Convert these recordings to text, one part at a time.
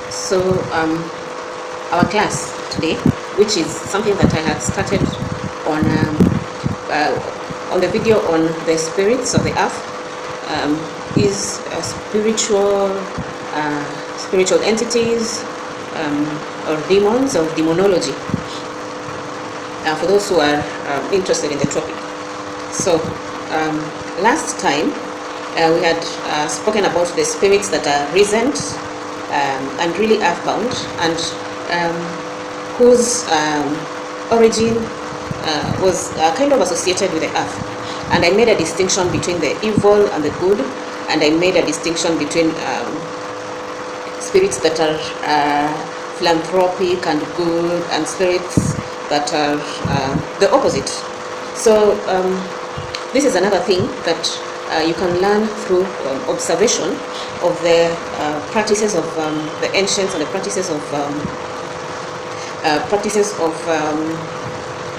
So our class today, which is something that I had started on the video on the spirits of the earth, is spiritual entities, or demons, or demonology, for those who are interested in the topic. So last time we had spoken about the spirits that are recent and really earthbound, and whose origin was kind of associated with the earth. And I made a distinction between the evil and the good, and I made a distinction between spirits that are philanthropic and good, and spirits that are the opposite. So this is another thing that you can learn through observation of the practices of the ancients, and the practices of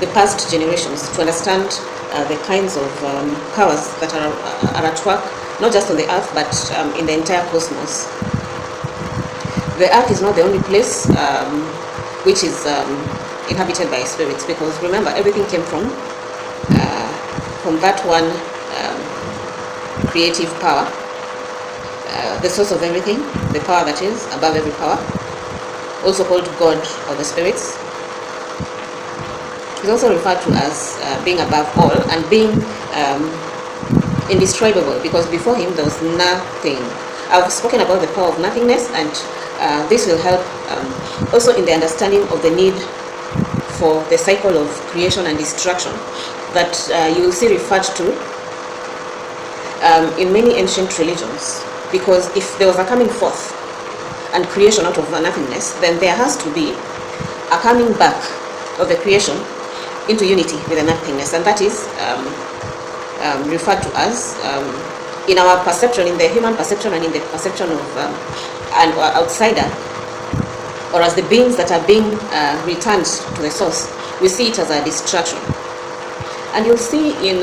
the past generations, to understand the kinds of powers that are at work, not just on the earth, but in the entire cosmos. The earth is not the only place which is inhabited by spirits, because remember, everything came from that one creative power, the source of everything, the power that is above every power, also called God or the spirits. It's also referred to as being above all and being indescribable, because before him there was nothing. I've spoken about the power of nothingness, and this will help also in the understanding of the need for the cycle of creation and destruction that you will see referred to in many ancient religions. Because if there was a coming forth and creation out of nothingness, then there has to be a coming back of the creation into unity with the nothingness, and that is referred to as, in our perception, in the human perception and in the perception of an outsider, or as the beings that are being returned to the source, we see it as a distraction. And you'll see in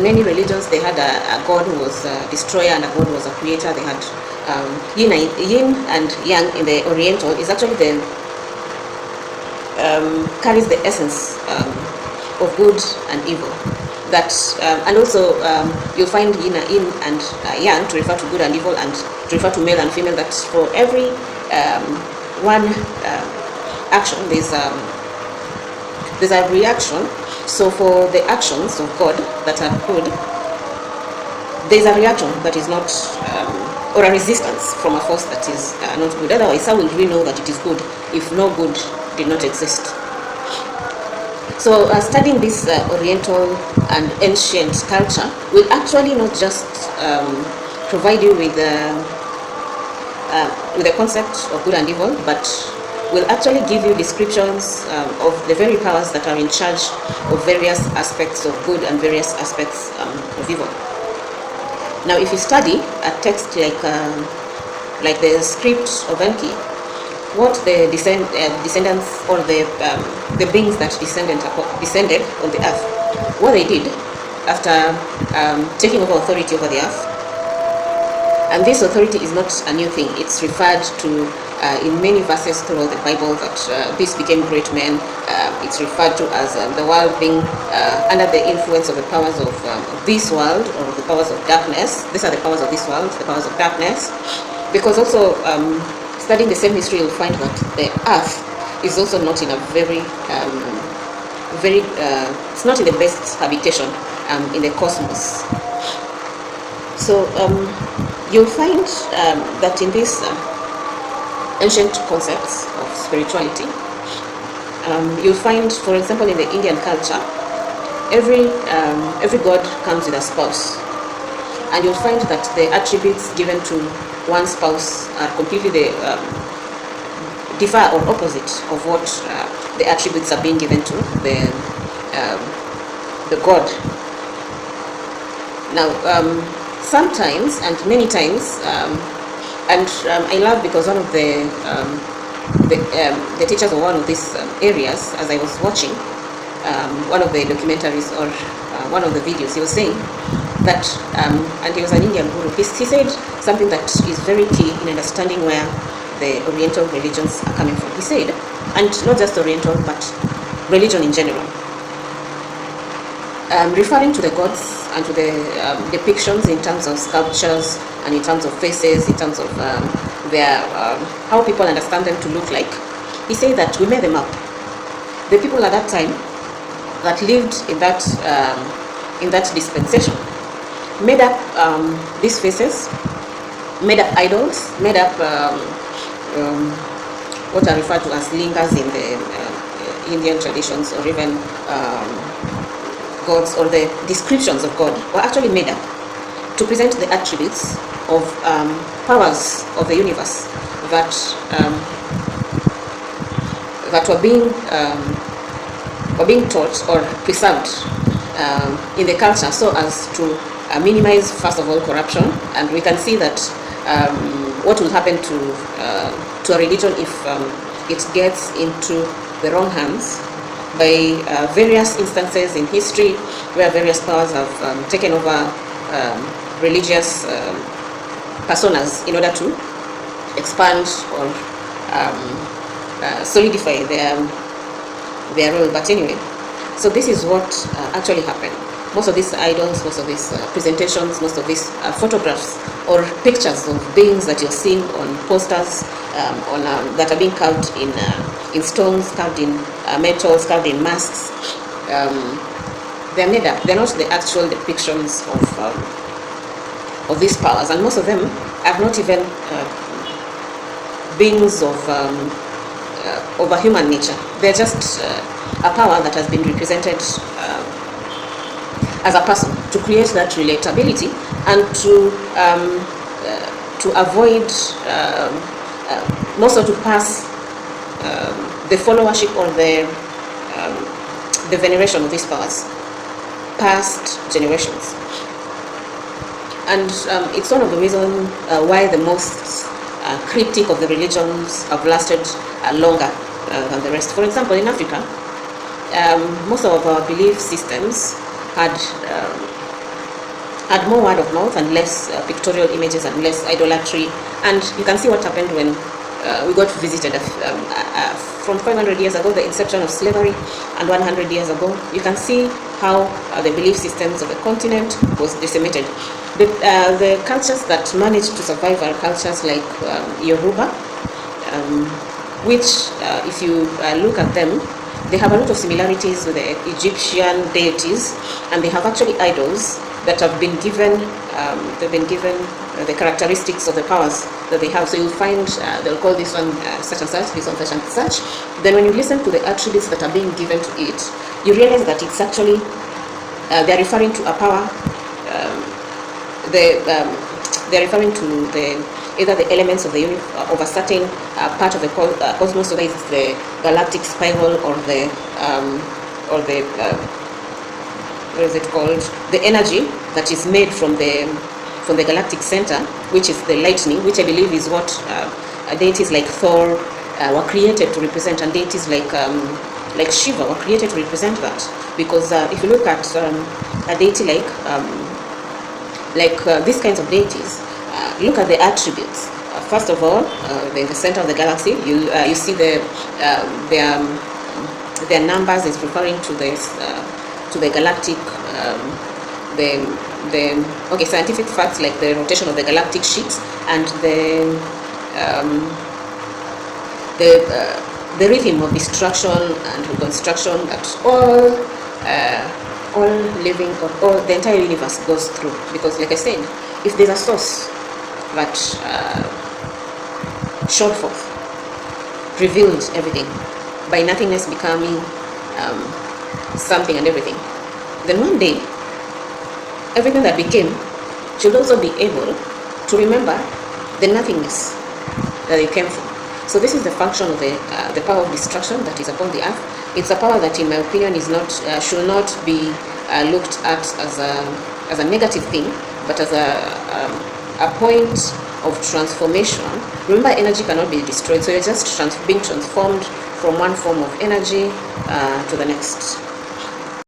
many religions they had a god who was a destroyer and a god who was a creator. They had yin and yang in the Oriental is actually the carries the essence of good and evil. That and also you'll find yin and yang to refer to good and evil, and to refer to male and female. That for every one action there's a reaction. So for the actions of God that are good, there's a reaction that is not, or a resistance from a force that is not good. Otherwise, how will we know that it is good if no good did not exist? So studying this Oriental and ancient culture will actually not just provide you with the concept of good and evil, but will actually give you descriptions of the very powers that are in charge of various aspects of good and various aspects of evil. Now, if you study a text like the script of Enki, what the descendants, or the beings that descended on the earth, what they did after taking over authority over the earth, and this authority is not a new thing. It's referred to in many verses throughout the Bible, that these became great men. It's referred to as the world being under the influence of the powers of this world, or the powers of darkness. These are the powers of this world, the powers of darkness. Because also studying the same history, you'll find that the earth is also not in a it's not in the best habitation in the cosmos. So you'll find that in these ancient concepts of spirituality, you'll find, for example, in the Indian culture, every god comes with a spouse, and you'll find that the attributes given to one spouse are completely differ or opposite of what the attributes are being given to the god. Now, sometimes and many times, I love, because one of the teachers of one of these areas, as I was watching one of the documentaries, or one of the videos, he was saying that, and he was an Indian guru, he said something that is very key in understanding where the Oriental religions are coming from. He said, and not just Oriental, but religion in general. Referring to the gods and to the depictions in terms of sculptures and in terms of faces, in terms of their how people understand them to look like, he said that we made them up. The people at that time that lived in that dispensation made up these faces, made up idols, made up what are referred to as lingas in the Indian traditions, or even gods, or the descriptions of God were actually made up to present the attributes of powers of the universe that were being taught or preserved in the culture, so as to minimize, first of all, corruption. And we can see that what will happen to a religion if it gets into the wrong hands by various instances in history where various powers have taken over religious personas in order to expand or solidify their role. But anyway, so this is what actually happened. Most of these idols, most of these presentations, most of these photographs or pictures of beings that you're seeing on posters, that are being carved in stones, carved in metals, carved in masks, they're made up. They're not the actual depictions of these powers, and most of them are not even beings of a human nature. They're just a power that has been represented as a person to create that relatability and to avoid also to pass the followership or the veneration of these powers past generations. And it's one of the reasons why the most cryptic of the religions have lasted longer than the rest. For example, in Africa, most of our belief systems had more word of mouth and less pictorial images and less idolatry. And you can see what happened when we got visited from 500 years ago, the inception of slavery, and 100 years ago. You can see how the belief systems of the continent was decimated. The cultures that managed to survive are cultures like Yoruba, which, if you look at them, they have a lot of similarities with the Egyptian deities, and they have actually idols that have been given the characteristics of the powers that they have. So you'll find they'll call this one such and such, this one such and such. Then when you listen to the attributes that are being given to it, you realize that it's actually they're referring to a power. They're referring to either the elements of of a certain part of the cosmos, whether it's the galactic spiral or the what is it called? The energy that is made from the galactic center, which is the lightning, which I believe is what deities like Thor were created to represent, and deities like Shiva were created to represent that. Because if you look at a deity like these kinds of deities, look at the attributes. First of all, in the center of the galaxy, you see their numbers is referring to the galactic scientific facts like the rotation of the galactic sheets and the rhythm of destruction and reconstruction that all living or the entire universe goes through. Because, like I said, if there's a source that showed forth, revealed everything, by nothingness becoming something and everything, then one day everything that became should also be able to remember the nothingness that it came from. So this is the function of the power of destruction that is upon the earth. It's a power that, in my opinion, is not should not be looked at as a negative thing, but as a point of transformation. Remember, energy cannot be destroyed, so you're just being transformed from one form of energy to the next.